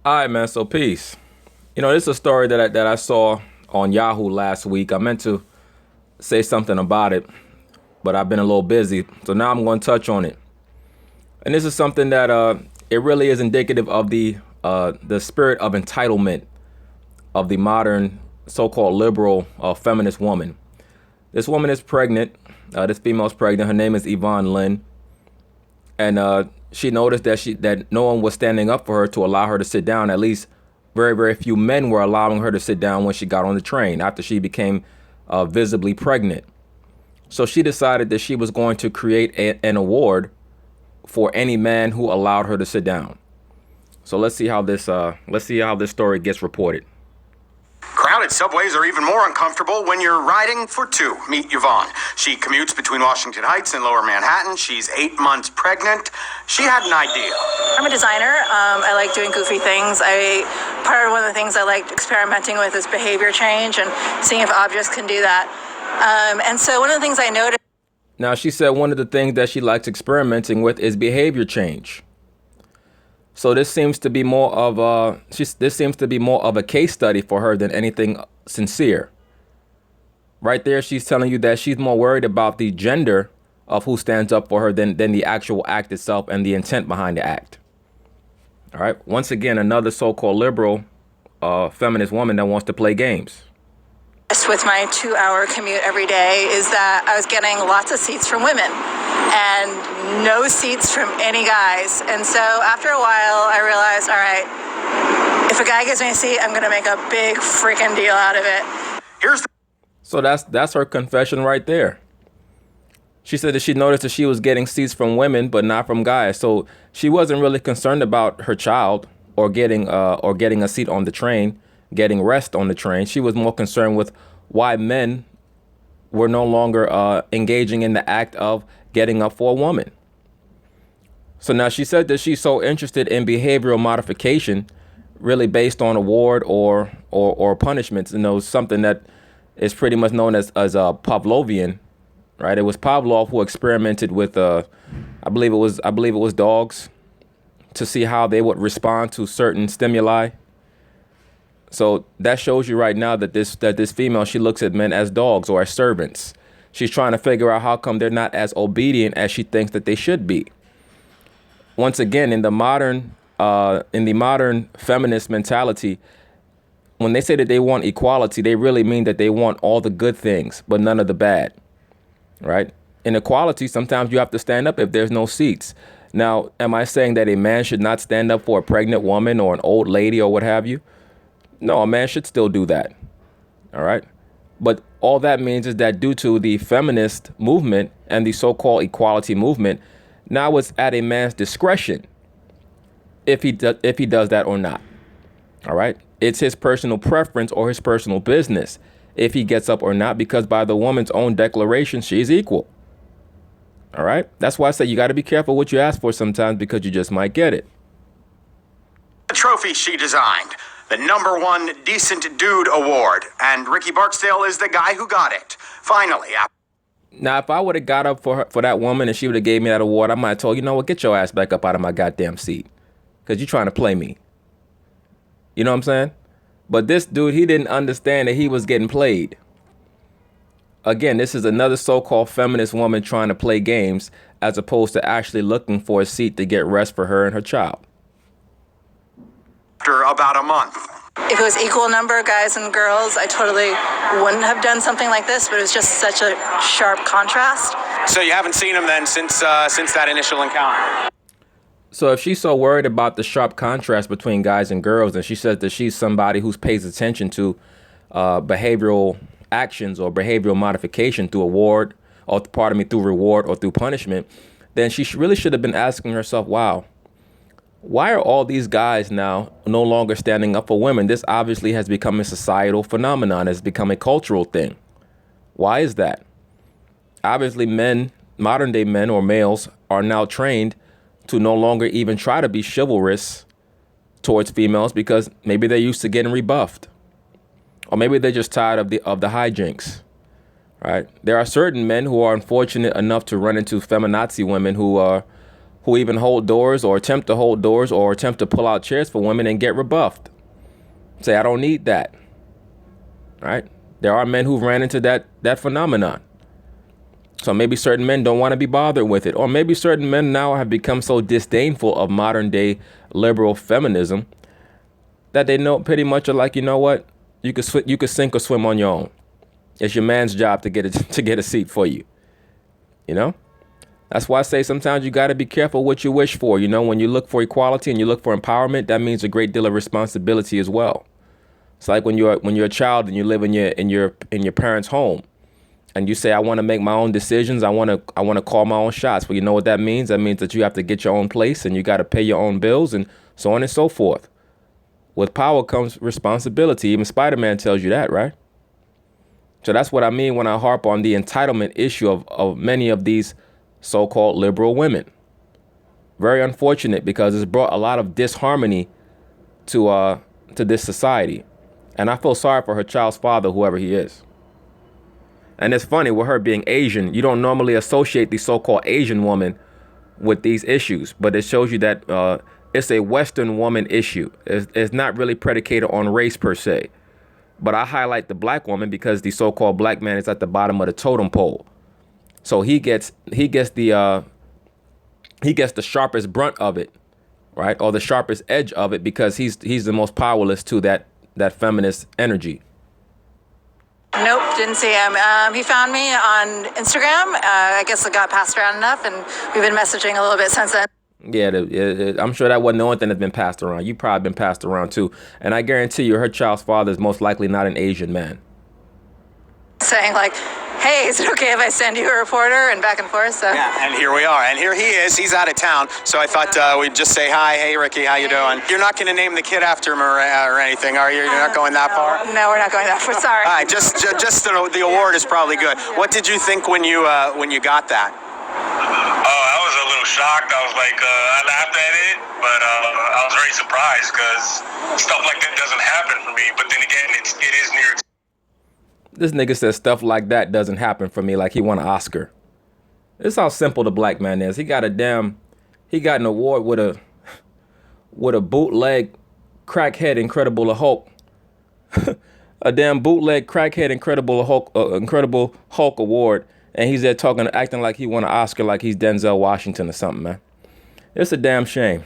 All right, man. So peace. This is a story that I saw on Yahoo last week. I meant to say something about it, but I've been a little busy. So now I'm going to touch on it. And this is something that it really is indicative of the spirit of entitlement of the modern so-called liberal feminist woman. This woman is pregnant. This female is pregnant. Her name is Yvonne Lynn, and she noticed that no one was standing up for her to allow her to sit down. At least very, very few men were allowing her to sit down when she got on the train after she became visibly pregnant. So she decided that she was going to create an award for any man who allowed her to sit down. So let's see how this story gets reported. Crowded subways are even more uncomfortable when you're riding for two. Meet Yvonne. She commutes between Washington Heights and Lower Manhattan. She's 8 months pregnant. She had an idea. I'm a designer. I like doing goofy things. Part of one of the things I like experimenting with is behavior change and seeing if objects can do that. And so one of the things I noticed. Now, she said one of the things that she likes experimenting with is behavior change. So this seems to be more of a case study for her than anything sincere. Right there, she's telling you that she's more worried about the gender of who stands up for her than the actual act itself and the intent behind the act. All right. Once again, another so-called liberal feminist woman that wants to play games. With my 2-hour commute every day is that I was getting lots of seats from women and no seats from any guys. And so after a while, I realized, all right, if a guy gives me a seat, I'm going to make a big freaking deal out of it. So that's her confession right there. She said that she noticed that she was getting seats from women, but not from guys. So she wasn't really concerned about her child or getting a seat on the train, getting rest on the train. She was more concerned with why men were no longer engaging in the act of getting up for a woman. So now she said that she's so interested in behavioral modification, really based on award or punishments. Something that is pretty much known as Pavlovian, right? It was Pavlov who experimented with I believe it was dogs to see how they would respond to certain stimuli. So that shows you right now that this female, she looks at men as dogs or as servants. She's trying to figure out how come they're not as obedient as she thinks that they should be. Once again, in the modern feminist mentality, when they say that they want equality, they really mean that they want all the good things, but none of the bad, right? In equality, sometimes you have to stand up if there's no seats. Now, am I saying that a man should not stand up for a pregnant woman or an old lady or what have you? No, a man should still do that. All right. But all that means is that due to the feminist movement and the so-called equality movement, now it's at a man's discretion if he does that or not. All right. It's his personal preference or his personal business if he gets up or not, because by the woman's own declaration, she's equal. All right. That's why I say you got to be careful what you ask for sometimes, because you just might get it. The trophy she designed. The #1 Decent Dude Award. And Ricky Barksdale is the guy who got it. Finally. Now, if I would have got up for that woman and she would have gave me that award, I might have told, you know what, get your ass back up out of my goddamn seat. Because you're trying to play me. You know what I'm saying? But this dude, he didn't understand that he was getting played. Again, this is another so-called feminist woman trying to play games as opposed to actually looking for a seat to get rest for her and her child. After about a month. If it was equal number of guys and girls, I totally wouldn't have done something like this, but it was just such a sharp contrast. So you haven't seen him then since that initial encounter? So if she's so worried about the sharp contrast between guys and girls, and she says that she's somebody who pays attention to behavioral actions or behavioral modification through reward or through punishment, then she really should have been asking herself, wow, why are all these guys now no longer standing up for women? This obviously has become a societal phenomenon. It's become a cultural thing. Why is that? Obviously, modern day men or males are now trained to no longer even try to be chivalrous towards females because maybe they're used to getting rebuffed. Or maybe they're just tired of the hijinks. Right? There are certain men who are unfortunate enough to run into feminazi women who who even hold doors or attempt to hold doors or attempt to pull out chairs for women and get rebuffed. Say, I don't need that. Right? There are men who've ran into that phenomenon. So maybe certain men don't want to be bothered with it. Or maybe certain men now have become so disdainful of modern day liberal feminism that they know pretty much are like, you know what? You could sink or swim on your own. It's your man's job to get a seat for you. You know? That's why I say sometimes you got to be careful what you wish for. You know, when you look for equality and you look for empowerment, that means a great deal of responsibility as well. It's like when you're a child and you live in your parents' home, and you say, I want to make my own decisions. I want to call my own shots. Well, you know what that means? That means that you have to get your own place and you got to pay your own bills and so on and so forth. With power comes responsibility. Even Spider-Man tells you that, right? So that's what I mean when I harp on the entitlement issue of many of these so-called liberal women. Very unfortunate because it's brought a lot of disharmony to this society. And I feel sorry for her child's father, whoever he is. And it's funny, with her being Asian, you don't normally associate the so-called Asian woman with these issues. But it shows you that it's a Western woman issue. It's not really predicated on race per se. But I highlight the black woman because the so-called black man is at the bottom of the totem pole. So he gets the sharpest brunt of it, right? Or the sharpest edge of it because he's the most powerless to that feminist energy. Nope, didn't see him. He found me on Instagram. I guess it got passed around enough, and we've been messaging a little bit since then. Yeah, I'm sure that wasn't the only thing that's been passed around. You probably been passed around too. And I guarantee you her child's father is most likely not an Asian man. Saying like, hey, is it okay if I send you a reporter, and back and forth? So. Yeah, and here we are. And here he is. He's out of town. So I thought we'd just say hi. Hey, Ricky, how you doing? You're not going to name the kid after him or anything, are you? You're not going that far? No, we're not going that far. Sorry. All right, just the award is probably good. What did you think when you got that? Oh, I was a little shocked. I was like, I laughed at it, but I was very surprised because stuff like that doesn't happen for me. But then again, it is New York. This nigga says stuff like that doesn't happen for me, like he won an Oscar. This is how simple the black man is. He got an award with a bootleg crackhead Incredible Hulk. A damn bootleg crackhead Incredible Hulk award. And he's there acting like he won an Oscar, like he's Denzel Washington or something, man. It's a damn shame.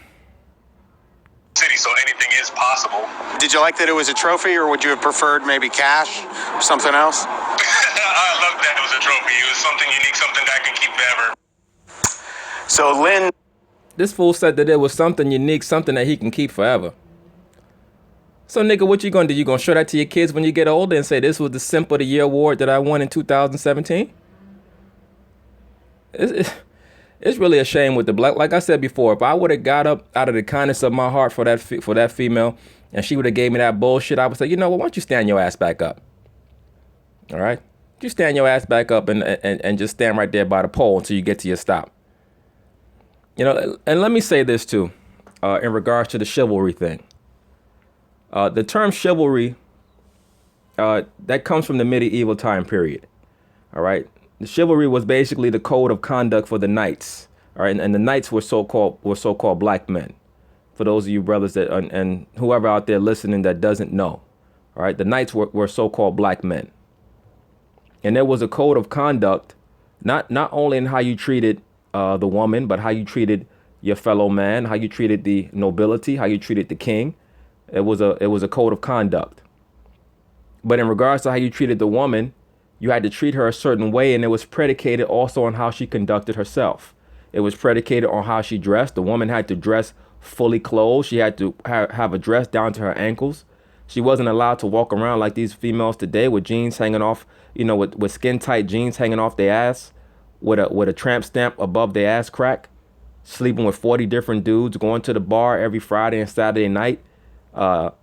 City, so anything is possible. Did you like that it was a trophy, or would you have preferred maybe cash or something else? I love that it was a trophy. It was something unique, something that I can keep forever. So Lynn... This fool said that it was something unique, something that he can keep forever. So, nigga, what you gonna do? You gonna show that to your kids when you get older and say this was the Simp of the Year award that I won in 2017? It's really a shame with the black. Like I said before, if I would have got up out of the kindness of my heart for that female, and she would have gave me that bullshit, I would say, you know what? Why don't you stand your ass back up? All right, you stand your ass back up and just stand right there by the pole until you get to your stop. You know, and let me say this too, in regards to the chivalry thing. The term chivalry, that comes from the medieval time period. All right. The chivalry was basically the code of conduct for the knights, all right, and the knights were so-called black men. For those of you brothers that and whoever out there listening that doesn't know, all right, the knights were so-called black men, and there was a code of conduct, not only in how you treated the woman, but how you treated your fellow man, how you treated the nobility, how you treated the king. It was a code of conduct. But in regards to how you treated the woman, you had to treat her a certain way, and it was predicated also on how she conducted herself. It was predicated on how she dressed. The woman had to dress fully clothed. She had to have a dress down to her ankles. She wasn't allowed to walk around like these females today with jeans hanging off, you know, with skin tight jeans hanging off their ass, with a tramp stamp above their ass crack, sleeping with 40 different dudes, going to the bar every Friday and Saturday night,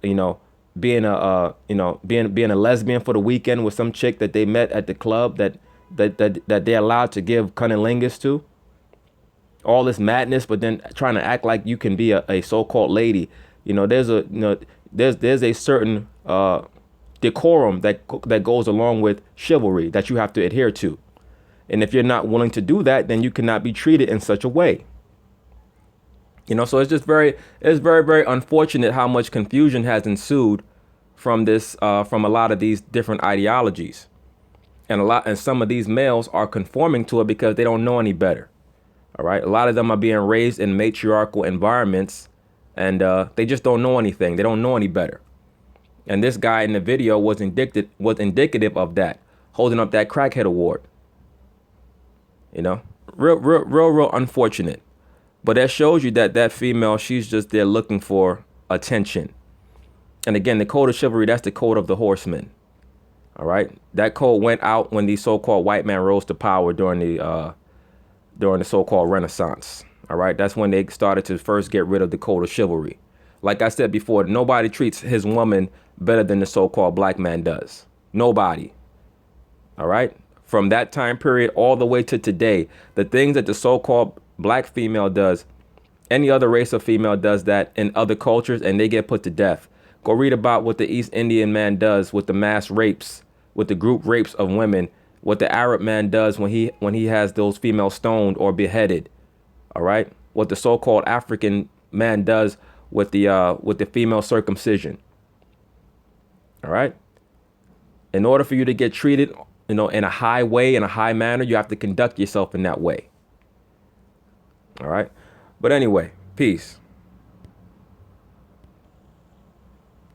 you know, being a lesbian for the weekend with some chick that they met at the club that they're allowed to give cunnilingus to. All this madness, but then trying to act like you can be a so-called lady. You know, there's a certain decorum that goes along with chivalry that you have to adhere to. And if you're not willing to do that, then you cannot be treated in such a way. So it's very, very unfortunate how much confusion has ensued from from a lot of these different ideologies. And some of these males are conforming to it because they don't know any better. All right. A lot of them are being raised in matriarchal environments, and they just don't know anything. They don't know any better. And this guy in the video was indicative of that, holding up that crackhead award. Real unfortunate. But that shows you that female, she's just there looking for attention. And again, the code of chivalry, that's the code of the horsemen. All right. That code went out when the so-called white man rose to power during the so-called Renaissance. All right. That's when they started to first get rid of the code of chivalry. Like I said before, nobody treats his woman better than the so-called black man does. Nobody. All right. From that time period all the way to today, the things that the so-called black female does, any other race of female does that in other cultures, and they get put to death. Go read about what the East Indian man does with the mass rapes, with the group rapes of women, what the Arab man does when he has those females stoned or beheaded. All right. What the so-called African man does with the female circumcision. All right. In order for you to get treated, in a high way, in a high manner, you have to conduct yourself in that way. All right. But anyway, peace.